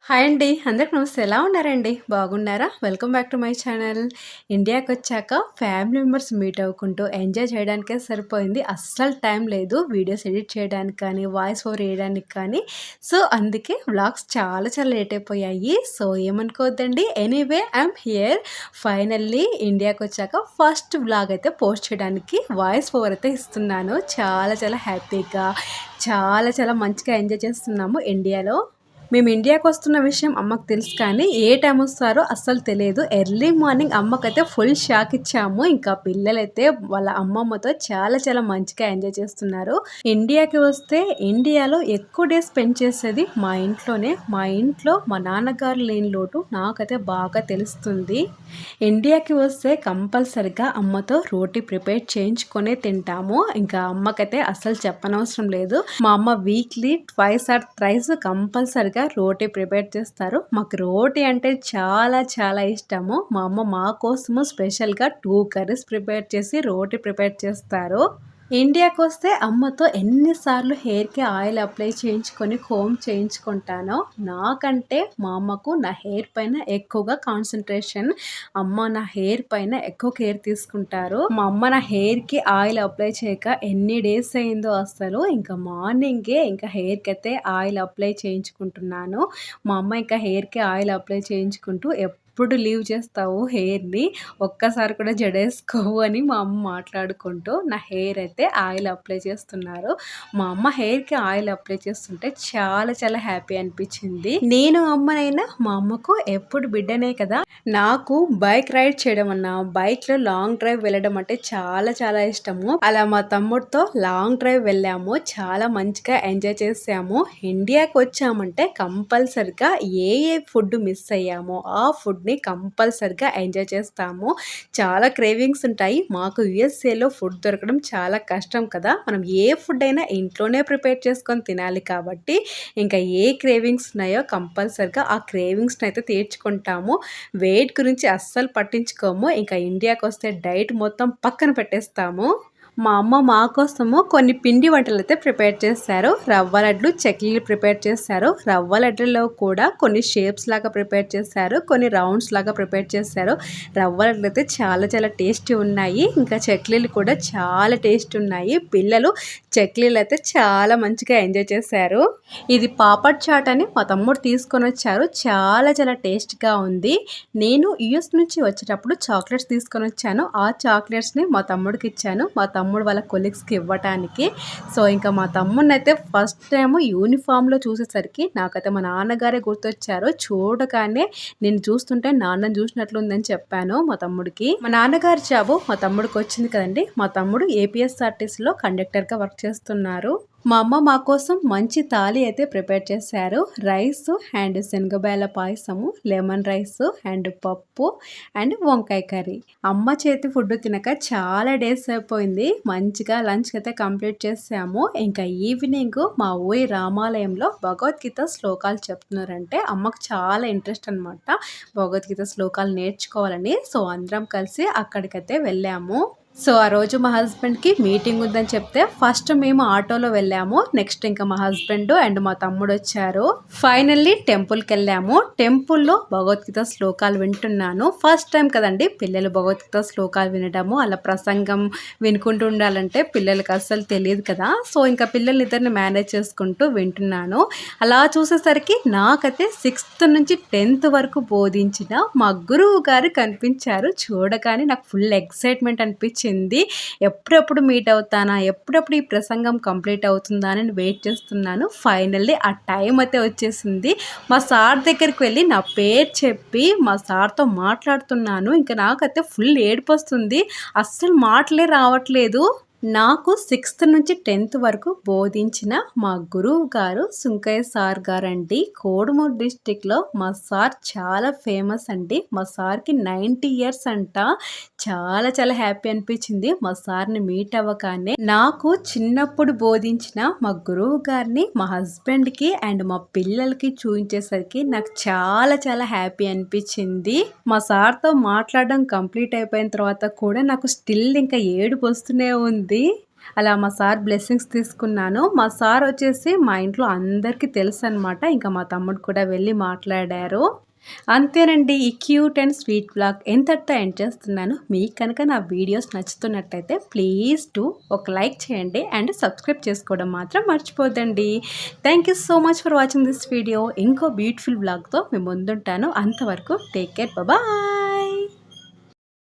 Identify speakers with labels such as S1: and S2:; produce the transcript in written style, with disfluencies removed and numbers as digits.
S1: Hi అండి. అందరికి నమస్తే. ఎలా ఉన్నారండి? బాగున్నారా? Welcome back to my channel. ఇండియాకొచ్చాక ఫ్యామిలీ మెంబర్స్ మీట్ అవ్వుకుంటూ ఎంజాయ్ చేయడానికే సరిపోయింది. అస్సలు టైం లేదు వీడియోస్ ఎడిట్ చేయడానికి కానీ, వాయిస్ ఓవర్ వేయడానికి కానీ. సో, అందుకే వ్లాగ్స్ చాలా చాలా లేట్ అయిపోయాయి. సో, ఏమనుకోవద్దండి. Anyway I'm here. ఫైనల్లీ ఇండియాకొచ్చాక ఫస్ట్ వ్లాగ్ అయితే పోస్ట్ చేయడానికి వాయిస్ ఓవర్ అయితే ఇస్తున్నాను. చాలా చాలా హ్యాపీగా, చాలా చాలా మంచిగా ఎంజాయ్ చేస్తున్నాము ఇండియాలో. మేము ఇండియాకి వస్తున్న విషయం అమ్మకు తెలుసు కానీ ఏ టైం వస్తారో అస్సలు తెలియదు. ఎర్లీ మార్నింగ్ అమ్మకైతే ఫుల్ షాక్ ఇచ్చాము. ఇంకా పిల్లలైతే వాళ్ళ అమ్మమ్మతో చాలా చాలా మంచిగా ఎంజాయ్ చేస్తున్నారు. ఇండియాకి వస్తే ఇండియాలో ఎక్కువ డేస్ స్పెండ్ చేసేది మా ఇంట్లోనే. మా ఇంట్లో మా నాన్నగారు లేని లోటు నాకైతే బాగా తెలుస్తుంది. ఇండియాకి వస్తే కంపల్సరిగా అమ్మతో రోటీ ప్రిపేర్ చేయించుకొనే తింటాము. ఇంకా అమ్మకైతే అస్సలు చెప్పనవసరం లేదు. మా అమ్మ వీక్లీ ట్వైస్ ఆర్ థ్రైస్ కంపల్సరిగా రోటీ ప్రిపేర్ చేస్తారు. మాకు రోటీ అంటే చాలా చాలా ఇష్టము. మా అమ్మ మా కోసము స్పెషల్గా 2 కర్రీస్ ప్రిపేర్ చేసి రోటీ ప్రిపేర్ చేస్తారు. ఇండియాకి వస్తే అమ్మతో ఎన్నిసార్లు హెయిర్కి ఆయిల్ అప్లై చేయించుకొని కోమ్ చేయించుకుంటానో. నాకంటే మా అమ్మకు నా హెయిర్ పైన ఎక్కువగా కాన్సన్ట్రేషన్. అమ్మ నా హెయిర్ పైన ఎక్కువ కేర్ తీసుకుంటారు. మా అమ్మ నా హెయిర్కి ఆయిల్ అప్లై చేయక ఎన్ని డేస్ అయిందో అసలు. ఇంకా మార్నింగే ఇంకా హెయిర్కి అయితే ఆయిల్ అప్లై చేయించుకుంటున్నాను. మా అమ్మ ఇంకా హెయిర్కి ఆయిల్ అప్లై చేయించుకుంటూ ఎప్పుడు లీవ్ చేస్తావు హెయిర్ని, ఒక్కసారి కూడా జడేసుకోవు అని మా అమ్మ మాట్లాడుకుంటూ నా హెయిర్ అయితే ఆయిల్ అప్లై చేస్తున్నారు. మా అమ్మ హెయిర్కి ఆయిల్ అప్లై చేస్తుంటే చాలా చాలా హ్యాపీ అనిపించింది. నేను అమ్మనైనా మా అమ్మకు ఎప్పుడు బిడ్డనే కదా. నాకు బైక్ రైడ్ చేయడం అన్నా, బైక్లో లాంగ్ డ్రైవ్ వెళ్ళడం అంటే చాలా చాలా ఇష్టము. అలా మా తమ్ముడితో లాంగ్ డ్రైవ్ వెళ్ళాము. చాలా మంచిగా ఎంజాయ్ చేసాము. ఇండియాకి వచ్చామంటే కంపల్సరిగా ఏ ఫుడ్ మిస్ అయ్యామో ఆ ఫుడ్ని కంపల్సరిగా ఎంజాయ్ చేస్తాము. చాలా క్రేవింగ్స్ ఉంటాయి. మాకు యుఎస్ఏలో ఫుడ్ దొరకడం చాలా కష్టం కదా. మనం ఏ ఫుడ్ అయినా ఇంట్లోనే ప్రిపేర్ చేసుకొని తినాలి కాబట్టి ఇంకా ఏ క్రేవింగ్స్ ఉన్నాయో కంపల్సరిగా ఆ క్రేవింగ్స్ని అయితే తీర్చుకుంటాము. వెయిట్ గురించి అస్సలు పట్టించుకోము. ఇంకా ఇండియాకి వస్తే డైట్ మొత్తం పక్కన పెట్టేస్తాము. మా అమ్మ మా కోసము కొన్ని పిండి వంటలు అయితే ప్రిపేర్ చేశారు. రవ్వ లడ్లు, చెక్లీలు ప్రిపేర్ చేశారు. రవ్వ లడ్డులో కూడా కొన్ని షేప్స్ లాగా ప్రిపేర్ చేశారు, కొన్ని రౌండ్స్ లాగా ప్రిపేర్ చేశారు. రవ్వ లడ్లు అయితే చాలా చాలా టేస్టీ ఉన్నాయి. ఇంకా చెక్లీలు కూడా చాలా టేస్ట్ ఉన్నాయి. పిల్లలు చెక్లీలు అయితే చాలా మంచిగా ఎంజాయ్ చేశారు. ఇది పాపడ్ చాట్ అని మా తమ్ముడు తీసుకొని వచ్చారు. చాలా చాలా టేస్ట్గా ఉంది. నేను యుఎస్ నుంచి వచ్చేటప్పుడు చాక్లెట్స్ తీసుకొని వచ్చాను. ఆ చాక్లెట్స్ని మా తమ్ముడికి ఇచ్చాను. మా తమ్ముడు వాళ్ళ కొలీగ్స్కి ఇవ్వటానికి. సో ఇంకా మా తమ్ముడిని అయితే ఫస్ట్ టైం యూనిఫామ్లో చూసేసరికి నాకైతే మా నాన్నగారే గుర్తొచ్చారు. చూడగానే నేను చూస్తుంటే నాన్నని చూసినట్లు ఉందని చెప్పాను మా తమ్ముడికి. మా నాన్నగారి జాబు మా తమ్ముడికి వచ్చింది కదండి. మా తమ్ముడు ఏపీఎస్ఆర్టీసీలో కండక్టర్గా వర్క్ చేస్తున్నారు. మా అమ్మ మా కోసం మంచి థాలీ అయితే ప్రిపేర్ చేశారు. రైస్ అండ్ శనగబేల పాయసము, లెమన్ రైస్ అండ్ పప్పు అండ్ వంకాయ కర్రీ. అమ్మ చేతి ఫుడ్ తినక చాలా డేస్ అయిపోయింది. మంచిగా లంచ్ అయితే కంప్లీట్ చేసాము. ఇంకా ఈవినింగ్ మా ఊరి రామాలయంలో భగవద్గీత శ్లోకాలు చెప్తున్నారంటే అమ్మకు చాలా ఇంట్రెస్ట్ అనమాట భగవద్గీత శ్లోకాలు నేర్చుకోవాలని. సో అందరం కలిసి అక్కడికైతే వెళ్ళాము. సో ఆ రోజు మా హస్బెండ్కి మీటింగ్ ఉందని చెప్తే ఫస్ట్ మేము ఆటోలో వెళ్ళాము. నెక్స్ట్ ఇంకా మా హస్బెండ్ అండ్ మా తమ్ముడు వచ్చారు. ఫైనల్లీ టెంపుల్కి వెళ్ళాము. టెంపుల్లో భగవద్గీత శ్లోకాలు వింటున్నాను. ఫస్ట్ టైం కదండి పిల్లలు భగవద్గీత శ్లోకాలు వినడము, అలా ప్రసంగం వినుకుంటూ ఉండాలంటే పిల్లలకి అస్సలు తెలియదు కదా. సో ఇంకా పిల్లల్ని ఇద్దరిని మేనేజ్ చేసుకుంటూ వింటున్నాను. అలా చూసేసరికి నాకైతే 6th నుంచి 10th వరకు బోధించిన మా గురువు గారు కనిపించారు. చూడగానే నాకు ఫుల్ ఎక్సైట్మెంట్ అనిపించింది. ఎప్పుడెప్పుడు మీట్ అవుతానా, ఎప్పుడెప్పుడు ఈ ప్రసంగం కంప్లీట్ అవుతుందా అని వెయిట్ చేస్తున్నాను. ఫైనల్లీ ఆ టైం అయితే వచ్చేసింది. మా సార్ దగ్గరికి వెళ్ళి నా పేరు చెప్పి మా సార్తో మాట్లాడుతున్నాను. ఇంకా నాకైతే ఫుల్ ఏడుపు వస్తుంది. అస్సలు మాటలే రావట్లేదు. నాకు 6th నుంచి 10th వరకు బోధించిన మా గురువు గారు సుంకయ్య సార్ గారండి. కోడుమూరు డిస్టిక్లో మా సార్ చాలా ఫేమస్ అండి. మా సార్కి 90 years అంట. చాలా చాలా హ్యాపీ అనిపించింది మా సార్ని మీట్ అవ్వగానే. నాకు చిన్నప్పుడు బోధించిన మా గురువు గారిని మా హస్బెండ్కి అండ్ మా పిల్లలకి చూపించేసరికి నాకు చాలా చాలా హ్యాపీ అనిపించింది. మా సార్తో మాట్లాడడం కంప్లీట్ అయిపోయిన తర్వాత కూడా నాకు స్టిల్ ఇంకా ఏడుపు వస్తూనే ఉంది. అలా మా సార్ బ్లెస్సింగ్స్ తీసుకున్నాను. మా సార్ వచ్చేసి మా ఇంట్లో అందరికీ తెలుసనమాట. ఇంకా మా తమ్ముడు కూడా వెళ్ళి మాట్లాడారు. అంతేనండి. ఈ క్యూట్ అండ్ స్వీట్ వ్లాగ్ ఇంతటితో ఎండ్ చేస్తున్నాను. మీకు కనుక నా వీడియోస్ నచ్చుతున్నట్టయితే ప్లీజ్ డూ ఒక లైక్ చేయండి అండ్ సబ్స్క్రైబ్ చేసుకోవడం మాత్రం మర్చిపోద్దండి. Thank you so much for watching this video. ఇంకో బ్యూటిఫుల్ వ్లాగ్తో మేము ముందుంటాను. అంతవరకు టేక్ కేర్. బాయ్.